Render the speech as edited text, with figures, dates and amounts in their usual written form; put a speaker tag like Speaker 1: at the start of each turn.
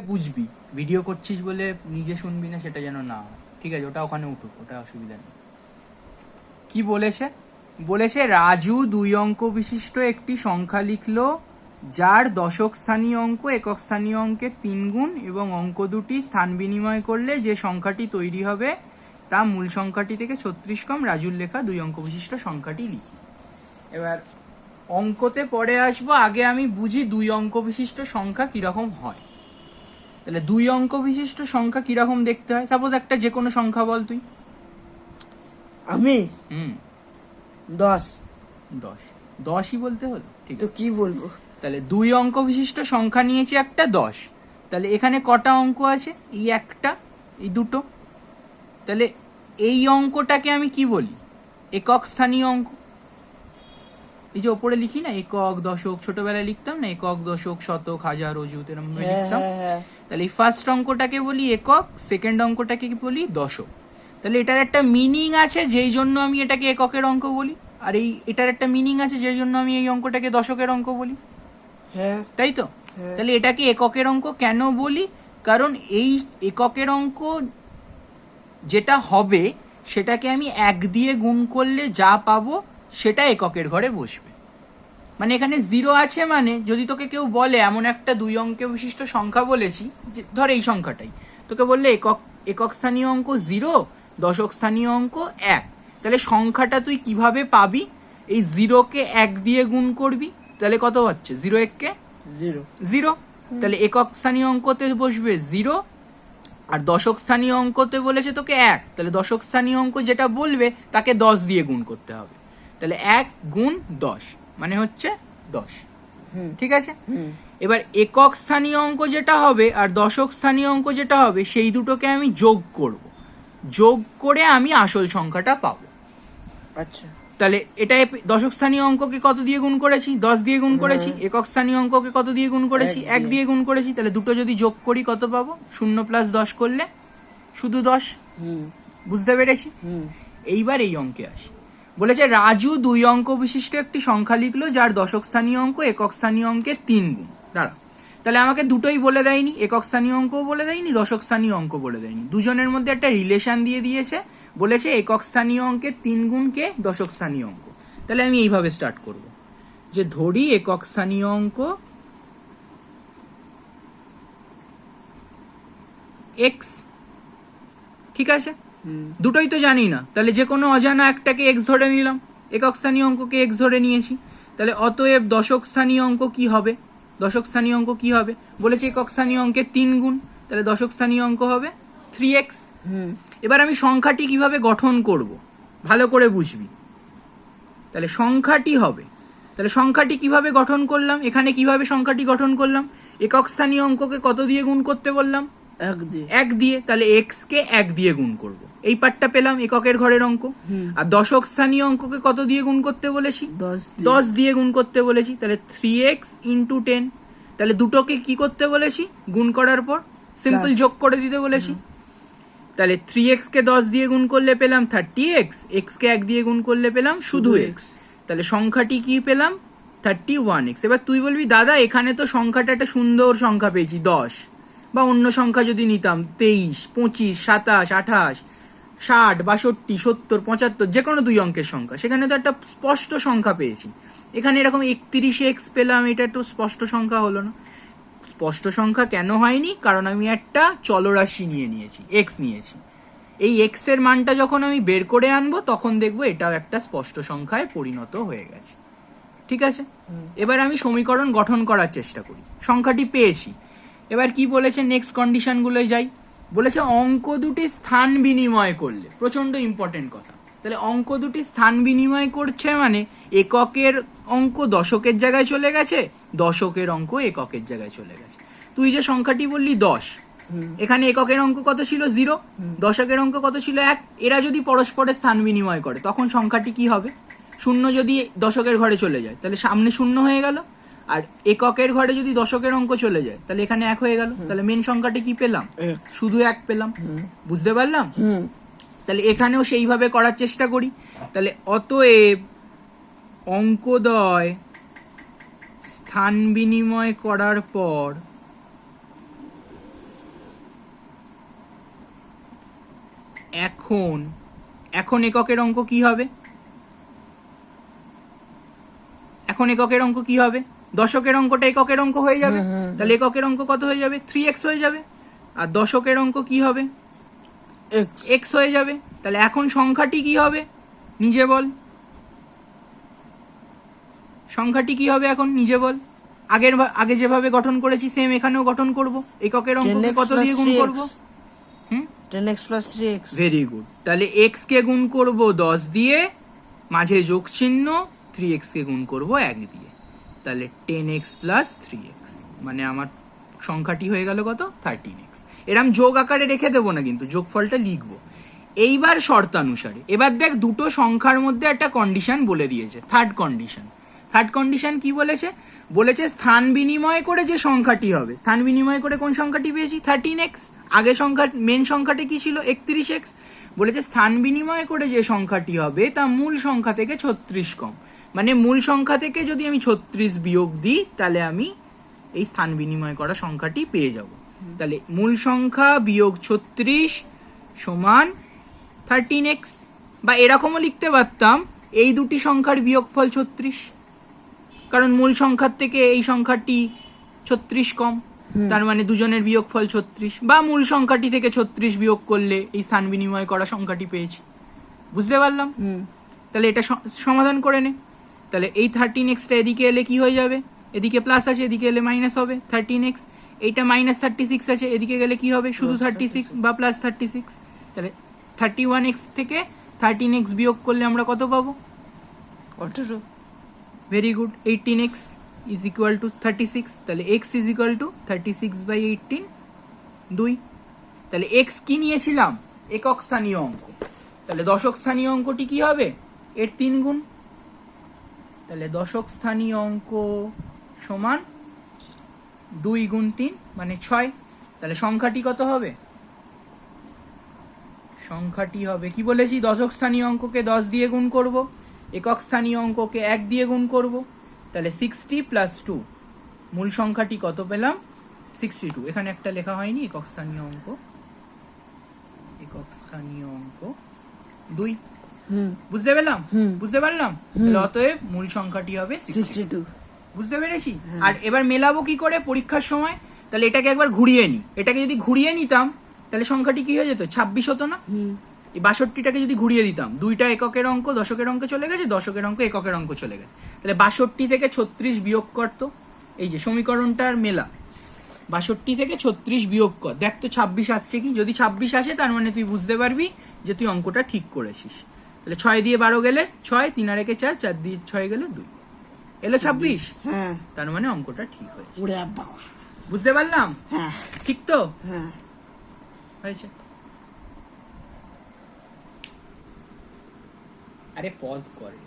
Speaker 1: বুঝবি ভিডিও করছিস বলে নিজে শুনবি না সেটা যেন না হয়, ঠিক আছে? ওটা ওখানে উঠুক, ওটা অসুবিধা নেই। কি বলেছে? বলেছে রাজু 2 অঙ্ক বিশিষ্ট একটি সংখ্যা লিখলো যার দশক স্থানীয় অঙ্ক একক স্থানীয় অঙ্কের 3 গুণ এবং অঙ্ক দুটি স্থান বিনিময় করলে যে সংখ্যাটি তৈরি হবে তা মূল সংখ্যাটি থেকে 36 কম। রাজুর লেখা 2 অঙ্ক বিশিষ্ট সংখ্যাটি লিখি। এবার অঙ্কতে পরে আসবো, আগে আমি বুঝি 2 অঙ্ক বিশিষ্ট সংখ্যা কিরকম হয়। তাহলে 2 অঙ্ক বিশিষ্ট সংখ্যা কিরকম দেখতে হয়? সাপোজ একটা যে কোনো সংখ্যা বল তুই।
Speaker 2: আমি 10
Speaker 1: 10 10ই বলতে হলো, ঠিক
Speaker 2: তো
Speaker 1: আছে?
Speaker 2: কি বলবো?
Speaker 1: তাহলে 2 অঙ্ক বিশিষ্ট সংখ্যা নিয়েছি একটা 10। তাহলে এখানে কটা অঙ্ক আছে? এই একটা, এই দুটো। তাহলে এই অঙ্কটাকে আমি কি বলি? একক স্থানীয় অঙ্ক। এই যে ওপরে লিখি না, একক দশক, ছোটবেলায় লিখতাম না একক দশক শতক হাজার অযুত, এরকম লিখতাম। তাহলে এই ফার্স্ট অঙ্কটাকে বলি একক, সেকেন্ড অঙ্কটাকে বলি দশক। তাহলে এটার একটা মিনিং আছে যেই জন্য আমি এটাকে এককের অঙ্ক বলি, আর এটার একটা মিনিং আছে যেই জন্য আমি এই অঙ্কটাকে দশকের অঙ্ক বলি, তাই তো? তাহলে এটাকে এককের অঙ্ক কেন বলি? কারণ এই এককের অঙ্ক যেটা হবে সেটাকে আমি 1 দিয়ে গুণ করলে যা পাবো সেটা এককের ঘরে বসবে। মানে এখানে 0 আছে, মানে যদি তোকে কেউ বলে এমন একটা 2 অঙ্ক বিশিষ্ট সংখ্যা বলেছি, যে ধর এই সংখ্যাটাই তোকে বললে একক স্থানীয় অঙ্ক 0, দশক স্থানীয় অঙ্ক 1, তাহলে সংখ্যাটা তুই কিভাবে পাবি? এই 0কে 1 দিয়ে গুণ করবি, তাহলে কত হচ্ছে? 0 1কে 0। তাহলে একক স্থানীয় অঙ্কতে বসবে 0, আর দশক স্থানীয় অঙ্কতে বলেছে তোকে 1, তাহলে দশক স্থানীয় অঙ্ক যেটা বলবে তাকে 10 দিয়ে গুণ করতে হবে। তাহলে 1 গুণ 10 মানে হচ্ছে 10, ঠিক আছে? এবার একক স্থানীয় অঙ্ক যেটা হবে আর দশক স্থানীয় অঙ্ক যেটা হবে সেই দুটোকে আমি যোগ করব, যোগ করে আমি আসল সংখ্যাটা পাবো।
Speaker 2: আচ্ছা,
Speaker 1: তাহলে এটা দশক স্থানীয় অঙ্ককে কত দিয়ে গুণ করেছি? 10 দিয়ে গুণ করেছি। একক স্থানীয় অঙ্ককে কত দিয়ে গুণ করেছি? 1 দিয়ে গুণ করেছি। তাহলে দুটো যদি যোগ করি কত পাবো? 0 প্লাস 10 করলে শুধু 10। বুঝতে পেরেছি? এইবার এই অঙ্কে আসি। বলেছে রাজু 2 অঙ্ক বিশিষ্ট একটি সংখ্যা লিখলো যার দশক স্থানীয় অঙ্ক একক স্থানীয় অঙ্কের 3 গুণ। দাঁড়া, তাহলে আমাকে দুটোই বলে দেয়নি, একক স্থানীয় অঙ্কও বলে দেয়নি, দশক স্থানীয় অঙ্ক বলে দেয়নি। দুজনের মধ্যে একটা রিলেশন দিয়ে দিয়েছে, বলেছে একক স্থানীয় অঙ্কের 3 গুণ কে দশক স্থানীয় অঙ্ক। তাহলে আমি এইভাবে স্টার্ট করব, যে ধরি একক স্থানীয় অঙ্ক x, ঠিক আছে? দুটোই তো জানি না, তাহলে যে কোনো অজানা একটাকে x ধরে নিলাম, একক স্থানীয় অঙ্ককে x ধরে নিয়েছি। তাহলে অতএব দশক স্থানীয় অঙ্ক কি হবে? দশক স্থানীয় অঙ্ক কি হবে? বলেছে একক স্থানীয় অঙ্কের 3 গুণ, তাহলে দশক স্থানীয় অঙ্ক হবে 3x। এবার আমি সংখ্যাটি কিভাবে গঠন করব ভালো করে বুঝবি। তাহলে সংখ্যাটি হবে, তাহলে সংখ্যাটি কিভাবে গঠন করলাম? এখানে কিভাবে সংখ্যাটি গঠন করলাম? একক স্থানীয় অঙ্ককে কত দিয়ে গুণ করতে বললাম? 1 দিয়ে। তাহলে x কে 1 দিয়ে গুণ করব, এই পার্টটা পেলাম এককের ঘরের অঙ্ক। আর দশক স্থানীয় অঙ্ককে কত দিয়ে গুণ করতে বলেছি? 10 দিয়ে গুণ করতে বলেছি। তাহলে 3x ইন্টু 10। তাহলে দুটোকে কি করতে বলেছি? গুণ করার পর সিম্পল যোগ করে দিতে বলেছি। তাহলে 3x কে 10 দিয়ে গুণ করলে পেলাম 30x, x কে 1 দিয়ে গুণ করলে পেলাম শুধু x। তাহলে সংখ্যাটি কি পেলাম? 31x। এবার তুই বলবি দাদা এখানে তো সংখ্যাটা একটা সুন্দর সংখ্যা পেয়েছি 10, বা অন্য সংখ্যা যদি নিতাম 23, 25, 27, 28, 60, 62, 70, 75, যে কোনো 2 অঙ্কের সংখ্যা, সেখানে তো একটা স্পষ্ট সংখ্যা পেয়েছি। এখানে এরকম 31x পেলাম, এটা একটু স্পষ্ট সংখ্যা হলো না? স্পষ্ট সংখ্যা কেন হয়নি? কারণ আমি একটা চলরাশি নিয়েছি, x নিয়েছি। এই x এর মানটা যখন আমি বের করে আনবো তখন দেখবো এটাও একটা স্পষ্ট সংখ্যায় পরিণত হয়ে গেছে, ঠিক আছে? এবার আমি সমীকরণ গঠন করার চেষ্টা করি, সংখ্যাটি পেয়েছি। এবার কি বলেছে? নেক্সট কন্ডিশন গুলোয় যাই। বলেছে অঙ্ক দুটি স্থান বিনিময় করলে, প্রচন্ড ইম্পর্টেন্ট কথা। তাহলে অঙ্ক দুটি স্থান বিনিময় করছে মানে এককের অঙ্ক দশকের জায়গায় চলে গেছে, দশকের অঙ্ক এককের জায়গায় চলে গেছে। তুই যে সংখ্যাটি বললি 10, এখানে এককের অঙ্ক কত ছিল? 0, দশকের অঙ্ক কত ছিল? 1। এরা যদি পরস্পরের স্থান বিনিময় করে তখন সংখ্যাটি কি হবে? 0 যদি দশকের ঘরে চলে যায় তাহলে সামনে 0 হয়ে গেল, আর এককের ঘরে যদি দশকের অঙ্ক চলে যায় তাহলে এখানে 1 হয়ে গেল। তাহলে মেন সংখ্যাটি কি পেলাম? শুধু 1 পেলাম। বুঝতে পারলাম? তাহলে এখানেও সেইভাবে করার চেষ্টা করি। তাহলে অতএব অঙ্কদ্বয় স্থান বিনিময় করার পর এখন এখন এককের অঙ্ক কি হবে? এখন এককের অঙ্ক কি হবে? দশকের অঙ্কটা এককের অঙ্ক হয়ে যাবে। তাহলে এককের অঙ্ক কত হয়ে যাবে? 3x হয়ে যাবে। আর দশকের অঙ্ক কি হবে?
Speaker 2: x
Speaker 1: x হয়ে যাবে। তাহলে এখন সংখ্যাটি কি হবে নিজে বল। সংখ্যাটি কি হবে এখন নিজে বল। আগে যেভাবে গঠন করেছি সেম এখানেও গঠন করব। এককের অঙ্ককে
Speaker 2: 10x
Speaker 1: কত দিয়ে গুণ
Speaker 2: plus
Speaker 1: করব?
Speaker 2: 10x plus 3x
Speaker 1: very good. তাহলে x কে গুণ করব 10 দিয়ে, মাঝে যোগ চিহ্ন, 3x কে গুণ করব 1 দিয়ে। তাহলে 10x plus 3x মানে আমার সংখ্যাটি হয়ে গেল কত? 13x। এরম যোগ আকারে রেখে দেবো না, কিন্তু যোগফলটা লিখবো। এইবার শর্তানুসারে এবার দেখ, দুটো সংখ্যার মধ্যে একটা কন্ডিশন বলে দিয়েছে, থার্ড কন্ডিশন। থার্ড কন্ডিশন কি বলেছে? বলেছে স্থান বিনিময় করে যে সংখ্যাটি হবে, স্থান বিনিময় করে কোন সংখ্যাটি পেয়েছি? 13x। আগে সংখ্যা মেন সংখ্যাটি কি ছিল? 31x। বলেছে স্থান বিনিময় করে যে সংখ্যাটি হবে তা মূল সংখ্যা থেকে 36 কম। মানে মূল সংখ্যা থেকে যদি আমি 36 বিয়োগ দিই তাহলে আমি এই স্থান বিনিময় করা সংখ্যাটি পেয়ে যাব। তাহলে মূল সংখ্যা বিয়োগ 36 সমান 13x। বা এরকমও লিখতে পারতাম এই দুটি সংখ্যার বিয়োগফল 36, কারণ মূল সংখ্যার থেকে এই সংখ্যাটি 36 কম, তার মানে দুজনের বিয়োগফল 36। বা মূল সংখ্যাটি থেকে 36 বিয়োগ করলে এই স্থান বিনিময় করা সংখ্যাটি পেয়েছি। বুঝতে পারলাম? তাহলে এটা সমাধান করে নে। তাহলে এই 13xটা এদিকে এলে কি হয়ে যাবে? এদিকে প্লাস আছে, এদিকে এলে মাইনাস হবে 13x। এইটা মাইনাস 36 আছে, এদিকে গেলে কি হবে? শুধু 36 বা প্লাস 36। তাহলে 31x থেকে 13x বিয়োগ করলে আমরা কত পাবো?
Speaker 2: 18
Speaker 1: very good. 18x is equal to 36। তাহলে x ইজ ইকুয়াল টু 36/18 2। তাহলে x কি নিয়েছিলাম? একক স্থানীয় অঙ্ক। তাহলে দশক স্থানীয় অঙ্কটি কি হবে? এর 3 গুণ। তাহলে দশক স্থানীয় অঙ্ক সমান 2 গুণ 3 মানে 6। তাহলে সংখ্যাটি কত হবে? সংখ্যাটি হবে, কি বলেছি, দশক স্থানীয় অঙ্ককে 10 দিয়ে গুণ করব, একক স্থানীয় অঙ্ককে 1 দিয়ে গুণ করব। তাহলে 60 প্লাস 2, মূল সংখ্যাটি কত পেলাম? 62। এখানে একটা লেখা হয়নি, একক স্থানীয় অঙ্ক, একক স্থানীয় অঙ্ক 2। বুঝতে পেলাম? বুঝতে পারলাম? তাহলে অতএব মূল সংখ্যাটি হবে 62। বুঝতে পেরেছি? আর এবার মেলাবো কি করে পরীক্ষার সময়? তাহলে এটাকে একবার ঘুরিয়ে নি। এটাকে যদি ঘুরিয়ে নিতাম তাহলে সংখ্যাটি কি হয়ে যেত? 26 হতো না? এই 62টাকে যদি ঘুরিয়ে দিতাম, দুইটা এককের অঙ্ক দশকের অঙ্কে চলে গেছে, দশকের অঙ্ক এককের অঙ্ক চলে গেছে। তাহলে 62 থেকে 36 বিয়োগ করতো। এই যে সমীকরণটার মেলা, 62 থেকে 36 বিয়োগ কর, দেখ তো 26 আসছে কি। যদি 26 আসে তার মানে তুই বুঝতে পারবি যে তুই অঙ্কটা ঠিক করেছিস। তাহলে 6 দিয়ে 12 গেলে 6, 3 আর 1 4, 4 দিয়ে 6 গেলে 2, এলো 26।
Speaker 2: হ্যাঁ,
Speaker 1: তার মানে অঙ্কটা ঠিক হয়েছে।
Speaker 2: ওরে বাবা,
Speaker 1: বুঝতে পারলাম?
Speaker 2: হ্যাঁ
Speaker 1: ঠিক তো
Speaker 2: হ্যাঁ।
Speaker 1: হয়েছে। আরে পজ করে।